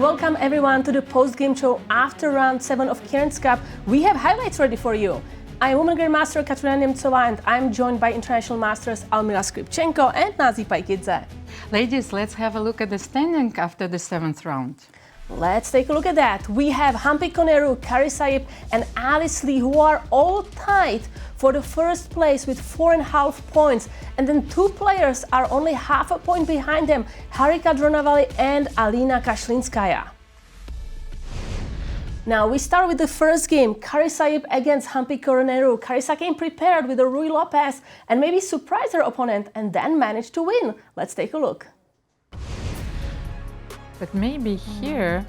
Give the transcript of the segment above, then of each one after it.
Welcome everyone to the post-game show after round 7 of Karen's Cup. We have highlights ready for you. I'm Women Grandmaster Katerina Nemcova and I'm joined by international masters Almira Skripchenko and Paikidze. Ladies, let's have a look at the standing after the 7th round. Let's take a look at that. We have Koneru, Carissa and Alice Lee who are all tied for the first place with 4.5 points. And then 2 players are only half a point behind them, Harika Dronavali and Alina Kashlinskaya. Now we start with the first game, Carissa against Koneru. Carissa came prepared with a Rui Lopez and maybe surprised her opponent and then managed to win. Let's take a look. But maybe here...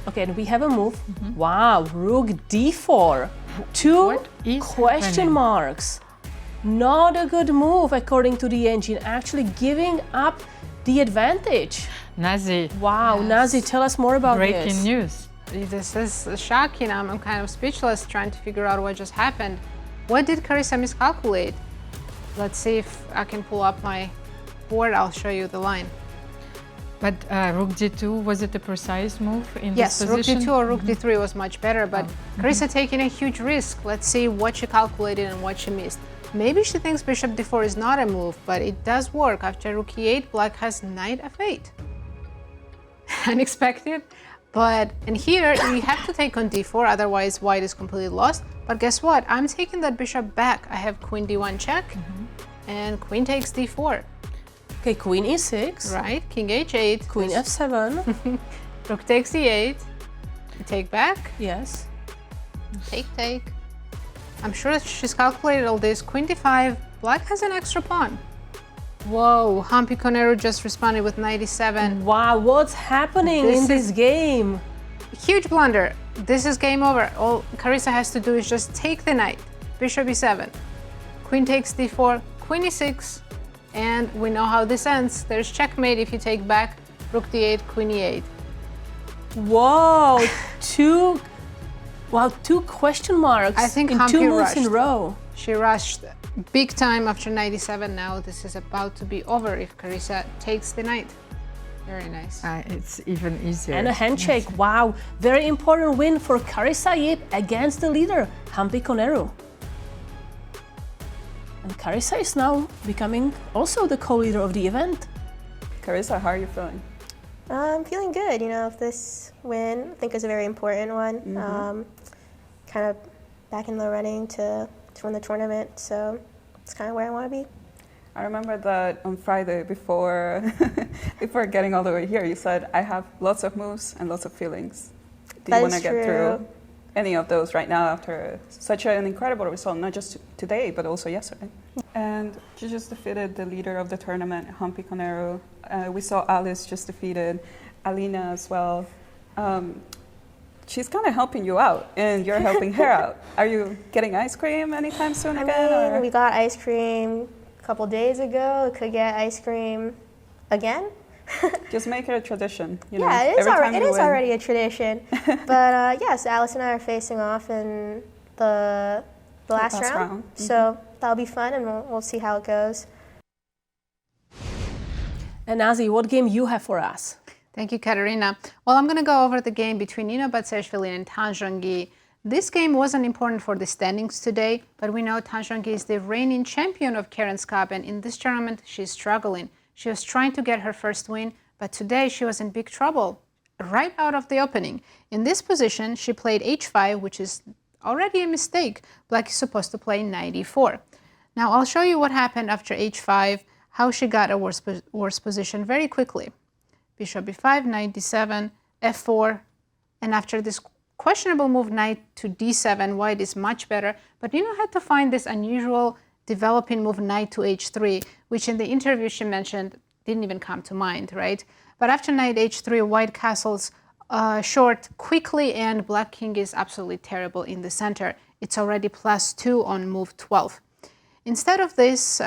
Okay, and we have a move. Wow, Rook d4. 2 question marks. Not a good move according to the engine, actually giving up the advantage. Nazi. Wow, yes. Nazi, tell us more about this. Breaking news. This is shocking. I'm kind of speechless trying to figure out what just happened. What did Carissa miscalculate? Let's see if I can pull up my board. I'll show you the line. But Rook d2, was it a precise move in this position? Yes, Rook d2 or Rook d3 was much better, but Carissa taking a huge risk. Let's see what she calculated and what she missed. Maybe she thinks Bishop d4 is not a move, but it does work. After Rook e8, Black has Knight f8. Unexpected, and here you have to take on d4, otherwise White is completely lost. But guess what? I'm taking that Bishop back. I have Queen d1 check, and Queen takes d4. Okay, Queen e6. Right, King h8. Queen f7. Rook takes e8. Take back. Yes. Take. I'm sure she's calculated all this. Queen d5. Black has an extra pawn. Whoa, Koneru just responded with knight e7. Wow, what's happening in this game? Huge blunder. This is game over. All Carissa has to do is just take the knight. Bishop e7. Queen takes d4. Queen e6. And we know how this ends. There's checkmate if you take back. Rook d8, Queen e8. Whoa, two question marks. I think in 2 moves in a row. She rushed big time after knight e7. Now this is about to be over if Carissa takes the knight. Very nice. It's even easier. And a handshake. Yes. Wow, very important win for Carissa against the leader, Koneru. And Carissa is now becoming also the co-leader of the event. Carissa, how are you feeling? I'm feeling good. You know, this win I think is a very important one. Kind of back in the running to win the tournament, so it's kind of where I want to be. I remember that on Friday before getting all the way here, you said, I have lots of moves and lots of feelings. Do you want to get through any of those right now after such an incredible result, not just today, but also yesterday? And you just defeated the leader of the tournament, Koneru. We saw Alice just defeated Alina as well. She's kind of helping you out, and you're helping her out. Are you getting ice cream anytime soon again? Or? We got ice cream a couple days ago. Could get ice cream again. Just make it a tradition. You yeah, know, it is already a tradition. But yes, Alice and I are facing off in the last round. So that'll be fun, and we'll see how it goes. And Nazi, what game you have for us? Thank you, Katerina. Well, I'm going to go over the game between Nino and Tanjangi. This game wasn't important for the standings today, but we know Tanjangi is the reigning champion of Karen's Cup, and in this tournament, she's struggling. She was trying to get her first win, but today she was in big trouble right out of the opening. In this position, she played h5, which is already a mistake. Black is supposed to play knight e4. Now, I'll show you what happened after h5, how she got a worse position very quickly. Bishop b5, knight d7, f4, and after this questionable move, knight to d7, White is much better, but Nino had to find this unusual developing move, knight to h3, which in the interview she mentioned didn't even come to mind, right? But after knight h3, White castles short quickly, and Black king is absolutely terrible in the center. It's already +2 on move 12. Instead of this,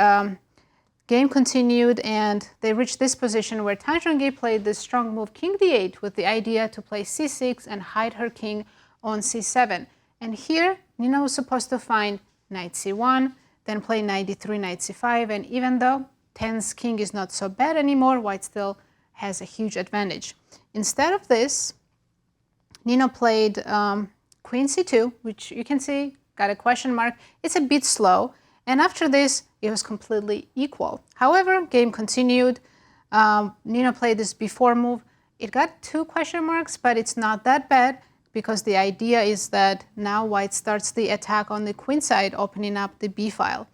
game continued, and they reached this position where Tanjangi played this strong move, king d8, with the idea to play c6 and hide her king on c7. And here, Nino was supposed to find knight c1, then play knight d3, knight c5, and even though 10's king is not so bad anymore, White still has a huge advantage. Instead of this, Nino played Queen c2, which you can see got a question mark. It's a bit slow. And after this, it was completely equal. However, game continued. Nino played this before move. It got 2 question marks, but it's not that bad because the idea is that now white starts the attack on the queen side, opening up the b file.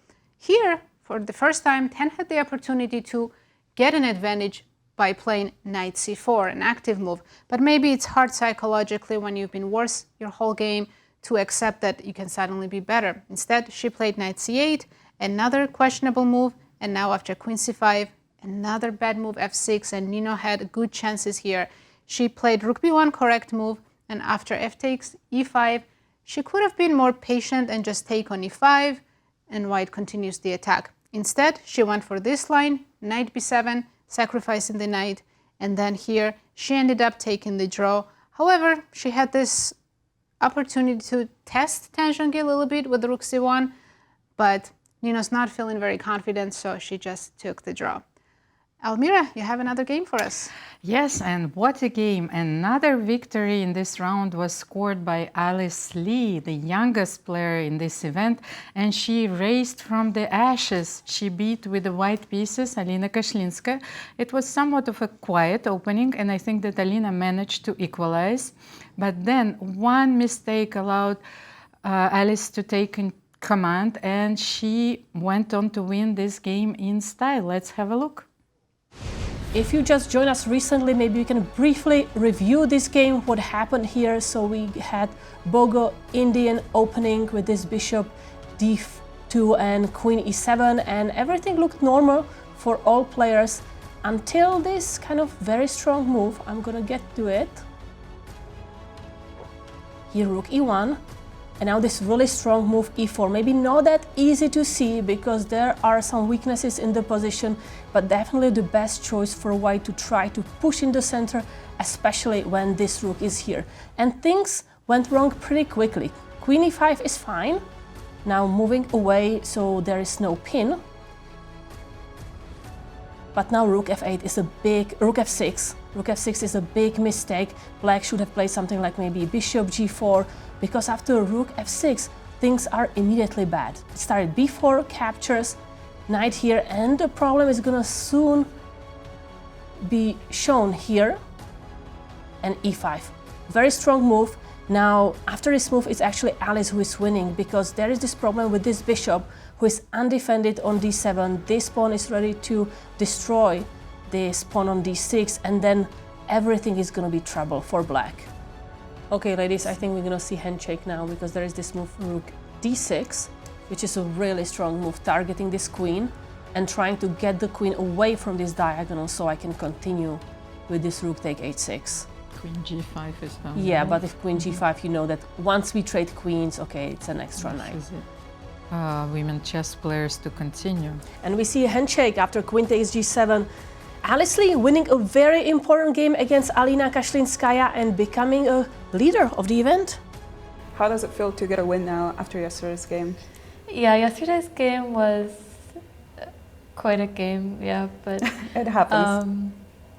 Here, for the first time, Tan had the opportunity to get an advantage by playing knight c4, an active move. But maybe it's hard psychologically when you've been worse your whole game to accept that you can suddenly be better. Instead, she played knight c8, another questionable move, and now after queen c5, another bad move, f6, and Nino had good chances here. She played rook b1, correct move, and after f takes e5, she could have been more patient and just take on e5, and white continues the attack. Instead, she went for this line, knight b7, sacrificing the knight, and then here she ended up taking the draw. However, she had this opportunity to test Tanjangi a little bit with rook c1, but Nino's not feeling very confident, so she just took the draw. Almira, you have another game for us. Yes, and what a game. Another victory in this round was scored by Alice Lee, the youngest player in this event, and she raised from the ashes. She beat with the white pieces Alina Kashlinska. It was somewhat of a quiet opening, and I think that Alina managed to equalize. But then one mistake allowed Alice to take command, and she went on to win this game in style. Let's have a look. If you just joined us recently, maybe you can briefly review this game, what happened here. So we had Bogo Indian opening with this bishop d2 and queen e7, and everything looked normal for all players until this kind of very strong move. I'm gonna get to it. Here rook e1, and now this really strong move e4. Maybe not that easy to see because there are some weaknesses in the position, but definitely the best choice for white to try to push in the center, especially when this rook is here. And things went wrong pretty quickly. Queen e5 is fine. Now moving away, so there is no pin. But now rook f8 is a big, rook f6. Rook f6 is a big mistake. Black should have played something like maybe bishop g4, because after rook f6, things are immediately bad. It started b4, captures, knight here, and the problem is gonna soon be shown here, and e5. Very strong move. Now, after this move, it's actually Alice who is winning, because there is this problem with this bishop who is undefended on d7. This pawn is ready to destroy this pawn on d6, and then everything is gonna be trouble for black. Okay, ladies, I think we're gonna see handshake now, because there is this move rook d6, which is a really strong move, targeting this queen and trying to get the queen away from this diagonal so I can continue with this rook take h6. Queen g5 is down. Yeah, but if queen g5, you know that once we trade queens, okay, it's an extra knight. Women chess players to continue. And we see a handshake after queen takes g7. Alice Lee winning a very important game against Alina Kashlinskaya and becoming a leader of the event. How does it feel to get a win now after yesterday's game? Yeah, yesterday's game was quite a game, yeah, but It happens.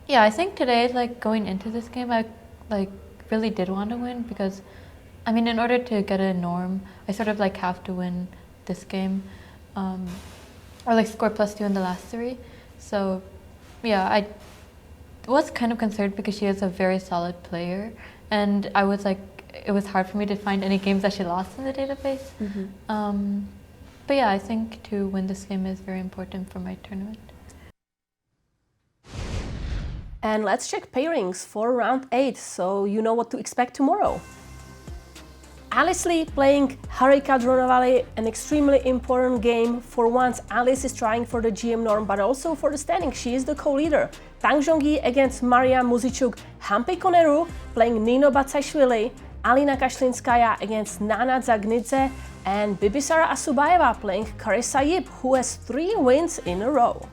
yeah, I think today, like going into this game, I like really did want to win, because I mean, in order to get a norm, I sort of like have to win this game, or like score +2 in the last 3. So yeah, I was kind of concerned because she is a very solid player, and I was like, it was hard for me to find any games that she lost in the database. But yeah, I think to win this game is very important for my tournament. And let's check pairings for round 8, so you know what to expect tomorrow. Alice Lee playing Harika Dronovali, an extremely important game. For once, Alice is trying for the GM norm, but also for the standing. She is the co-leader. Tanjangi against Maria Muzichuk. Hampi Koneru playing Nino Batsaishvili. Alina Kashlinskaya against Nana Zagnidze. And Bibisara Asubayeva playing Carissa, who has 3 wins in a row.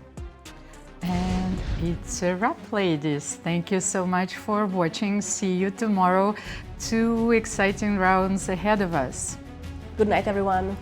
And it's a wrap, ladies. Thank you so much for watching. See you tomorrow. 2 exciting rounds ahead of us. Good night, everyone.